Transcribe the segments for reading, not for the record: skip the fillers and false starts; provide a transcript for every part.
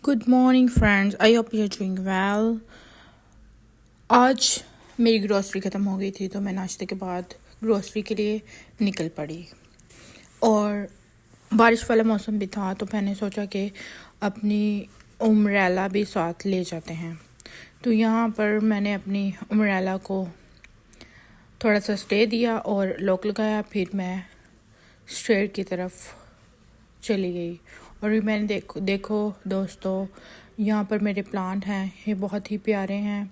Good morning friends, I hope you are doing well. आज मेरी grocery ख़त्म हो गई थी तो मैं नाश्ते के बाद ग्रॉसरी के लिए निकल पड़ी और बारिश वाला मौसम भी था तो मैंने सोचा कि अपनी उम्ब्रेला भी साथ ले जाते हैं। तो यहाँ पर मैंने अपनी उम्ब्रेला को थोड़ा सा स्टे दिया और लॉक लगाया, फिर मैं स्ट्रेट की तरफ चली गई। और ये मैंने देखो दोस्तों, यहाँ पर मेरे प्लांट हैं, ये बहुत ही प्यारे हैं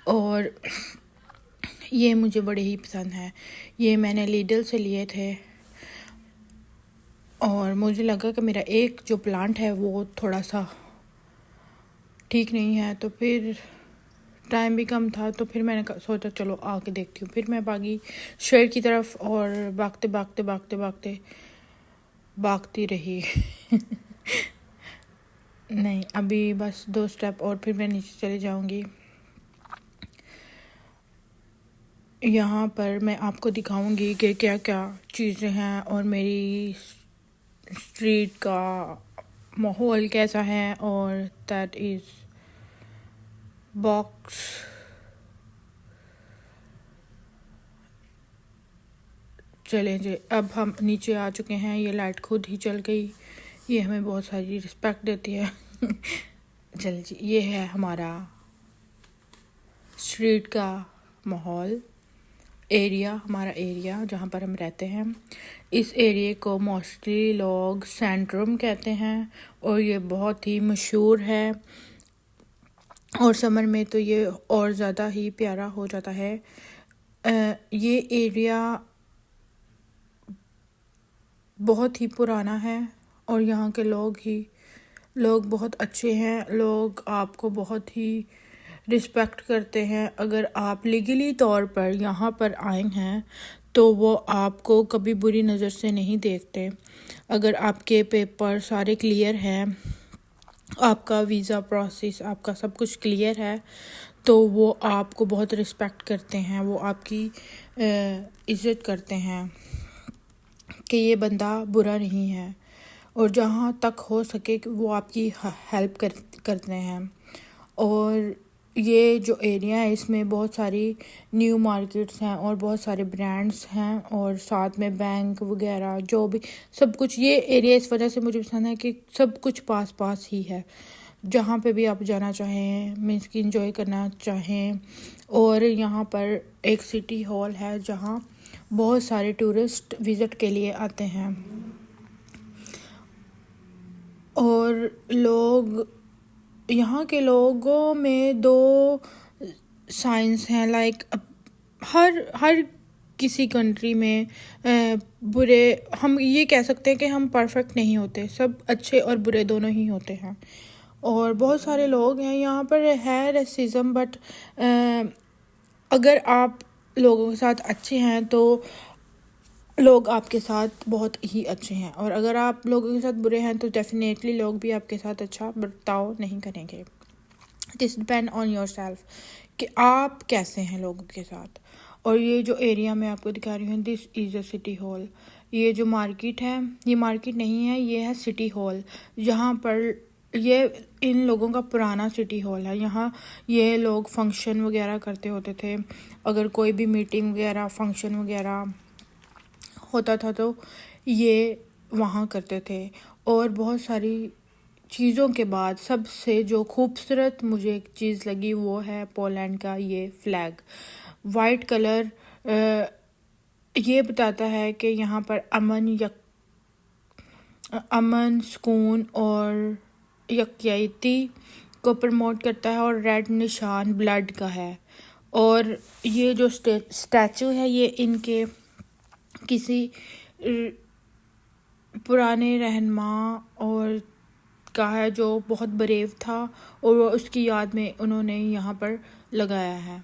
और ये मुझे बड़े ही पसंद हैं। ये मैंने लीडल से लिए थे और मुझे लगा कि मेरा एक जो प्लांट है वो थोड़ा सा ठीक नहीं है, तो फिर टाइम भी कम था तो फिर मैंने सोचा चलो आके देखती हूँ। फिर मैं भागी शेर की तरफ और भागती रही नहीं, अभी बस 2 स्टेप और फिर मैं नीचे चली जाऊंगी। यहाँ पर मैं आपको दिखाऊंगी कि क्या क्या चीज़ें हैं और मेरी स्ट्रीट का माहौल कैसा है। और दैट इज़ बॉक्स। चलें जी, अब हम नीचे आ चुके हैं। ये लाइट खुद ही चल गई, ये हमें बहुत सारी रिस्पेक्ट देती है चल जी, ये है हमारा स्ट्रीट का माहौल, हमारा एरिया जहाँ पर हम रहते हैं। इस एरिया को मोस्टली लोग सेंट्रम कहते हैं और ये बहुत ही मशहूर है और समर में तो ये और ज़्यादा ही प्यारा हो जाता है। ये एरिया बहुत ही पुराना है और यहाँ के लोग बहुत अच्छे हैं। लोग आपको बहुत ही रिस्पेक्ट करते हैं। अगर आप लीगली तौर पर यहाँ पर आए हैं तो वो आपको कभी बुरी नज़र से नहीं देखते। अगर आपके पेपर सारे क्लियर हैं, आपका वीज़ा प्रोसेस, आपका सब कुछ क्लियर है, तो वो आपको बहुत रिस्पेक्ट करते हैं। वो आपकी इज़्ज़त करते हैं कि ये बंदा बुरा नहीं है और जहाँ तक हो सके कि वो आपकी हेल्प करते हैं। और ये जो एरिया है इसमें बहुत सारी न्यू मार्केट्स हैं और बहुत सारे ब्रांड्स हैं और साथ में बैंक वगैरह जो भी सब कुछ। ये एरिया इस वजह से मुझे पसंद है कि सब कुछ पास ही है। जहाँ पे भी आप जाना चाहें, मीन्स की इंजॉय करना चाहें। और यहाँ पर एक सिटी हॉल है जहाँ बहुत सारे टूरिस्ट विज़िट के लिए आते हैं और यहाँ के लोगों में 2 साइंस हैं। लाइक हर किसी कंट्री में बुरे, हम ये कह सकते हैं कि हम परफेक्ट नहीं होते, सब अच्छे और बुरे दोनों ही होते हैं। और बहुत सारे लोग हैं यहाँ पर, है रेसिज्म, बट अगर आप लोगों के साथ अच्छे हैं तो लोग आपके साथ बहुत ही अच्छे हैं और अगर आप लोगों के साथ बुरे हैं तो डेफिनेटली लोग भी आपके साथ अच्छा बर्ताव नहीं करेंगे। This depend on your self कि आप कैसे हैं लोगों के साथ। और ये जो एरिया मैं आपको दिखा रही हूँ, this is a city hall. ये जो मार्केट है, ये मार्केट नहीं है, ये है सिटी हॉल। यहाँ पर ये इन लोगों का पुराना सिटी हॉल है। यहाँ ये लोग फंक्शन वगैरह करते होते थे। अगर कोई भी मीटिंग वगैरह, फंक्शन वगैरह होता था तो ये वहाँ करते थे। और बहुत सारी चीज़ों के बाद सबसे जो खूबसूरत मुझे एक चीज़ लगी वो है पोलैंड का ये फ्लैग, वाइट कलर। ये बताता है कि यहाँ पर अमन, सुकून और यकयाती को प्रमोट करता है और रेड निशान ब्लड का है। और ये जो स्टैचू है ये इनके किसी पुराने रहनुमा और का है जो बहुत ब्रेव था और उसकी याद में उन्होंने यहाँ पर लगाया है।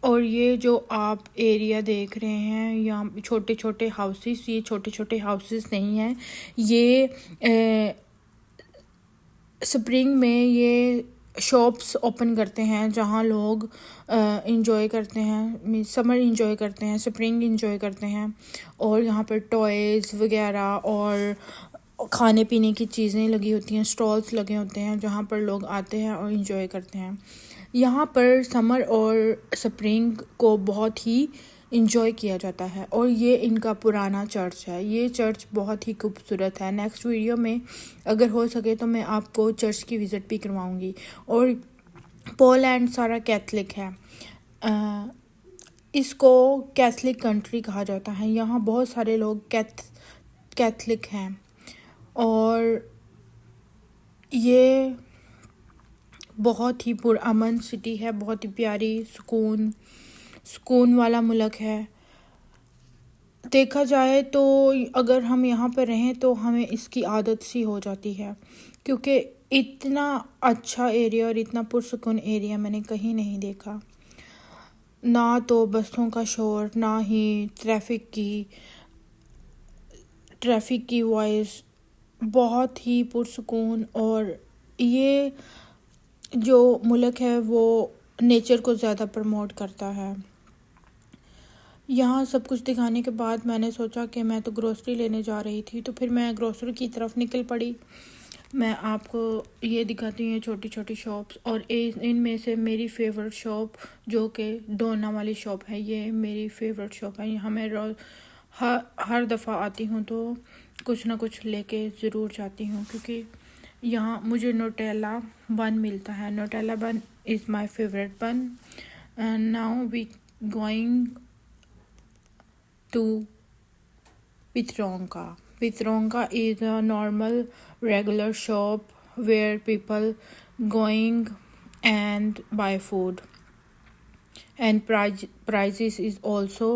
और ये जो आप एरिया देख रहे हैं, यहाँ छोटे छोटे हाउसेस, ये छोटे छोटे हाउसेस नहीं हैं, ये स्प्रिंग में ये शॉप्स ओपन करते हैं जहाँ लोग इंजॉय करते हैं, समर इंजॉय करते हैं, स्प्रिंग इंजॉय करते हैं। और यहाँ पर टॉयज़ वगैरह खाने पीने की चीज़ें लगी होती हैं, स्टॉल्स लगे होते हैं जहाँ पर लोग आते हैं और इन्जॉय करते हैं। यहाँ पर समर और स्प्रिंग को बहुत ही इन्जॉय किया जाता है। और ये इनका पुराना चर्च है। ये चर्च बहुत ही खूबसूरत है। नेक्स्ट वीडियो में अगर हो सके तो मैं आपको चर्च की विज़िट भी करवाऊँगी। और पोलैंड सारा कैथलिक है। इसको कैथलिक कंट्री कहा जाता है। यहाँ बहुत सारे लोग कैथलिक हैं। और ये बहुत ही पुरअमन सिटी है, बहुत ही प्यारी सुकून वाला मुल्क है। देखा जाए तो अगर हम यहाँ पर रहें तो हमें इसकी आदत सी हो जाती है, क्योंकि इतना अच्छा एरिया और इतना पुरसुकून एरिया मैंने कहीं नहीं देखा। ना तो बसों का शोर, ना ही ट्रैफिक की वॉइस, बहुत ही पुरसुकून। और ये जो मुल्क है वो नेचर को ज़्यादा प्रमोट करता है। यहाँ सब कुछ दिखाने के बाद मैंने सोचा कि मैं तो ग्रोसरी लेने जा रही थी, तो फिर मैं ग्रोसरी की तरफ निकल पड़ी। मैं आपको ये दिखाती हूँ छोटी छोटी शॉप्स, और इनमें से मेरी फेवरेट शॉप जो कि डोना वाली शॉप है, ये मेरी फेवरेट शॉप है। यहाँ मैं हर दफ़ा आती हूँ तो कुछ ना कुछ लेके ज़रूर जाती हूँ, क्योंकि यहाँ मुझे नोटेला बन मिलता है। Nutella bun is my favourite bun. And now we going to Pitronka. Pitronka is a normal regular shop where people going and buy food, and prices is also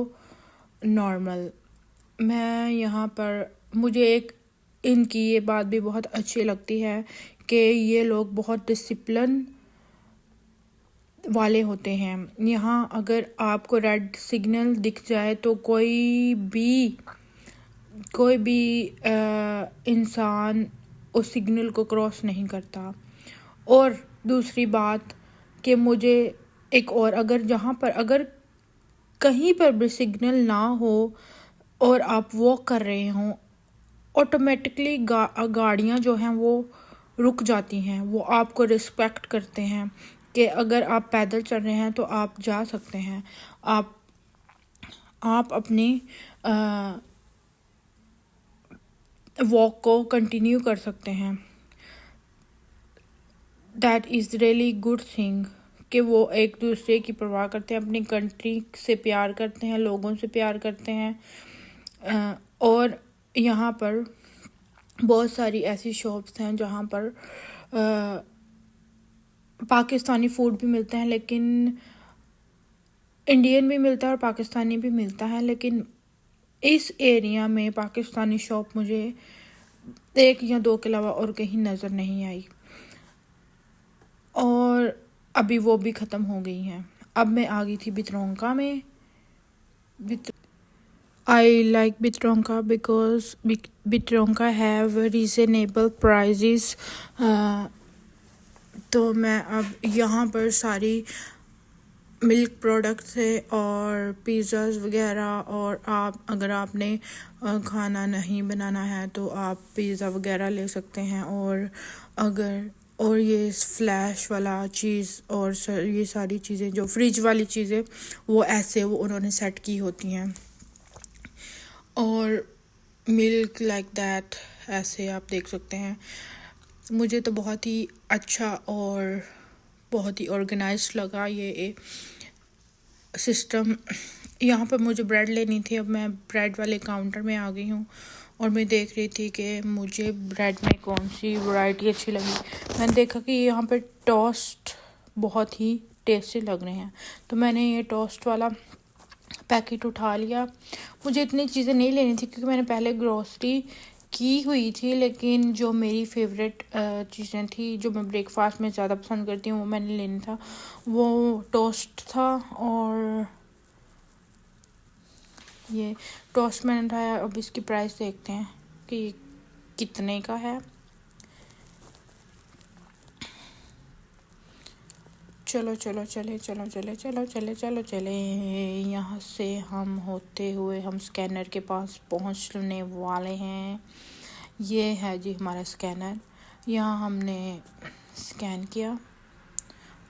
normal. मैं यहाँ पर मुझे एक इनकी ये बात भी बहुत अच्छी लगती है कि ये लोग बहुत डिसिप्लिन वाले होते हैं। यहाँ अगर आपको रेड सिग्नल दिख जाए तो कोई भी इंसान उस सिग्नल को क्रॉस नहीं करता। और दूसरी बात कि मुझे एक और, अगर कहीं पर भी सिग्नल ना हो और आप वॉक कर रहे हों, ऑटोमेटिकली गाड़ियाँ जो हैं वो रुक जाती हैं। वो आपको रिस्पेक्ट करते हैं कि अगर आप पैदल चल रहे हैं तो आप जा सकते हैं, आप अपनी वॉक को कंटिन्यू कर सकते हैं। That is really good thing कि वो एक दूसरे की परवाह करते हैं, अपनी कंट्री से प्यार करते हैं, लोगों से प्यार करते हैं। और यहाँ पर बहुत सारी ऐसी शॉप्स हैं जहाँ पर पाकिस्तानी फूड भी मिलते हैं, लेकिन इंडियन भी मिलता है और पाकिस्तानी भी मिलता है। लेकिन इस एरिया में पाकिस्तानी शॉप मुझे 1 या 2 के अलावा और कहीं नज़र नहीं आई, और अभी वो भी ख़त्म हो गई हैं। अब मैं आ गई थी बित्रोंका में। I like Bitronka because Bitronka have reasonable prices। तो मैं अब यहाँ पर सारी मिल्क प्रोडक्ट्स है और पिज़्ज़ाज़ वगैरह, और अगर आपने खाना नहीं बनाना है तो आप पिज़्ज़ा वगैरह ले सकते हैं। और ये फ्लैश वाला चीज़ और ये सारी चीज़ें जो फ्रिज वाली चीज़ें वो उन्होंने सेट की होती हैं। और मिल्क लाइक दैट ऐसे आप देख सकते हैं। मुझे तो बहुत ही अच्छा और बहुत ही ऑर्गेनाइज्ड लगा ये सिस्टम। यहाँ पर मुझे ब्रेड लेनी थी। अब मैं ब्रेड वाले काउंटर में आ गई हूँ और मैं देख रही थी कि मुझे ब्रेड में कौन सी वैरायटी अच्छी लगी। मैंने देखा कि यहाँ पर टोस्ट बहुत ही टेस्टी लग रहे हैं, तो मैंने ये टोस्ट वाला पैकेट उठा लिया। मुझे इतनी चीज़ें नहीं लेनी थी क्योंकि मैंने पहले ग्रोसरी की हुई थी, लेकिन जो मेरी फेवरेट चीज़ें थी जो मैं ब्रेकफास्ट में ज़्यादा पसंद करती हूँ वो मैंने लेना था। वो टोस्ट था और ये टोस्ट मैंने उठाया। अब इसकी प्राइस देखते हैं कि कितने का है। चलो यहाँ से हम होते हुए हम स्कैनर के पास पहुँचने वाले हैं। ये है जी हमारा स्कैनर। यहाँ हमने स्कैन किया।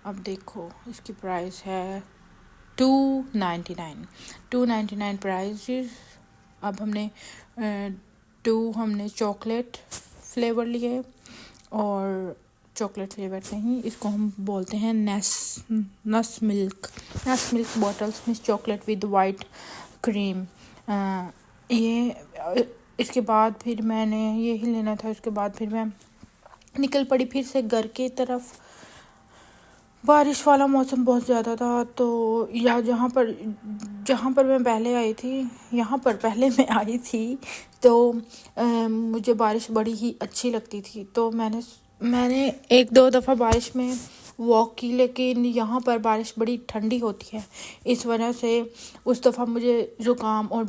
अब देखो इसकी प्राइस है 299 299 प्राइस। अब हमने चॉकलेट फ्लेवर लिए, और चॉकलेट फ्लेवर नहीं, इसको हम बोलते हैं नस मिल्क बॉटल्स में चॉकलेट विद वाइट क्रीम। ये इसके बाद फिर मैंने यही लेना था। उसके बाद फिर मैं निकल पड़ी फिर से घर की तरफ। बारिश वाला मौसम बहुत ज़्यादा था, तो जहाँ पर मैं पहले आई थी, यहाँ पर पहले मैं आई थी, तो मुझे बारिश बड़ी ही अच्छी लगती थी। तो मैंने एक दो दफ़ा बारिश में वॉक की, लेकिन यहाँ पर बारिश बड़ी ठंडी होती है, इस वजह से उस दफ़ा मुझे ज़ुकाम और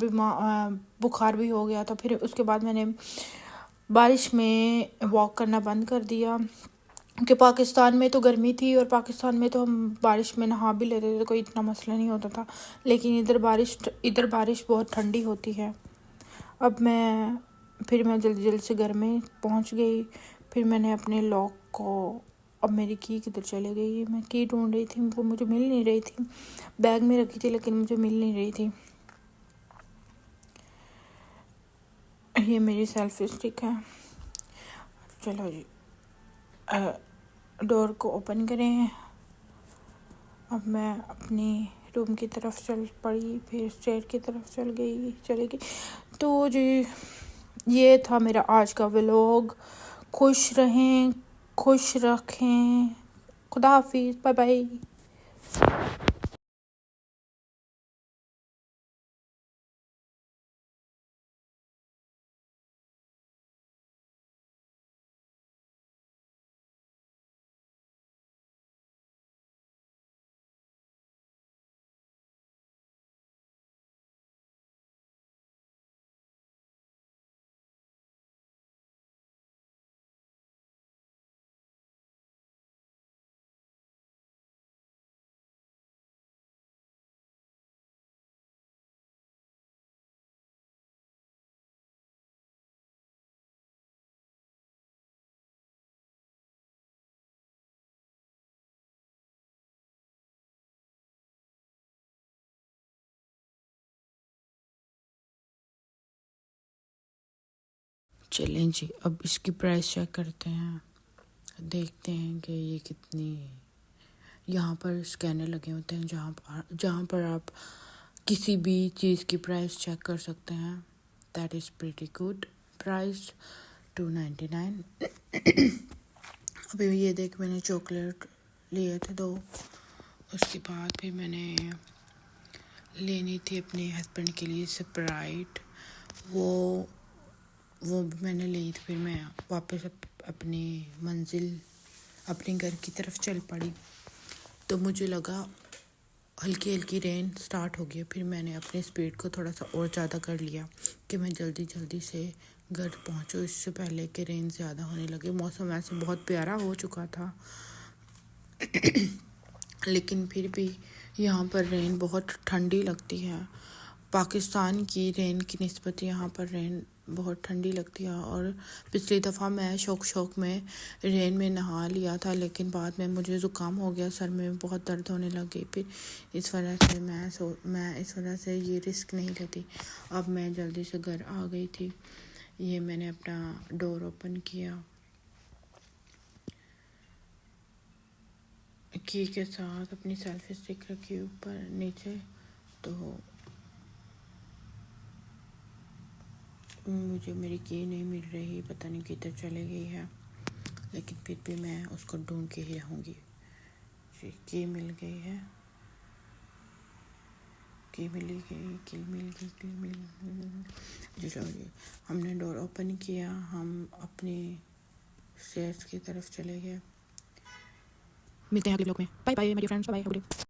बुखार भी हो गया था। फिर उसके बाद मैंने बारिश में वॉक करना बंद कर दिया, क्योंकि पाकिस्तान में तो गर्मी थी, और पाकिस्तान में तो हम बारिश में नहा भी लेते थे, तो कोई इतना मसला नहीं होता था। लेकिन इधर बारिश बहुत ठंडी होती है। अब मैं जल्दी से घर में पहुंच गई। फिर मैंने अपने लॉक को, अब मेरी की किधर चली गई, मैं की ढूंढ रही थी, वो मुझे मिल नहीं रही थी। बैग में रखी थी लेकिन मुझे मिल नहीं रही थी। ये मेरी सेल्फी स्टिक है। चलो जी, डोर को ओपन करें। अब मैं अपनी रूम की तरफ चल पड़ी, फिर स्टेयर की तरफ चली गई। तो जी, ये था मेरा आज का व्लॉग। खुश रहें, खुश रखें। खुदा हाफिज़, बाय बाय। चलें जी, अब इसकी प्राइस चेक करते हैं, देखते हैं कि ये कितनी। यहाँ पर स्कैनर लगे होते हैं जहाँ पर आप किसी भी चीज़ की प्राइस चेक कर सकते हैं। That is pretty good price, 299। अभी ये देख, मैंने चॉकलेट लिए थे 2। उसके बाद फिर मैंने लेनी थी अपने हस्बैंड के लिए स्प्राइट, वो भी मैंने ली थी। फिर मैं वापस अपनी मंजिल, अपने घर की तरफ चल पड़ी। तो मुझे लगा हल्की हल्की रेन स्टार्ट हो गई। फिर मैंने अपनी स्पीड को थोड़ा सा और ज़्यादा कर लिया कि मैं जल्दी से घर पहुंचूं, इससे पहले कि रेन ज़्यादा होने लगे। मौसम ऐसे बहुत प्यारा हो चुका था लेकिन फिर भी यहाँ पर रेन बहुत ठंडी लगती है। पाकिस्तान की रेन की निस्बत यहाँ पर रेन बहुत ठंडी लगती है। और पिछली दफ़ा मैं शौक में रेन में नहा लिया था, लेकिन बाद में मुझे ज़ुकाम हो गया, सर में बहुत दर्द होने लग गई। फिर इस वजह से मैं इस वजह से ये रिस्क नहीं लेती। अब मैं जल्दी से घर आ गई थी। ये मैंने अपना डोर ओपन किया की के साथ, अपनी सेल्फी स्टिक रखी ऊपर नीचे। तो मुझे मेरी की नहीं मिल रही, पता नहीं किधर चली गई है, लेकिन फिर भी मैं उसको ढूंढ के ही रहूँगी। की मिल गई है, की मिल गई। जी चलिए, हमने डोर ओपन किया, हम अपनी स्टेयर्स की तरफ चले गए। मिलते हैं अगले ब्लॉग में। Bye bye my dear friends, bye bye.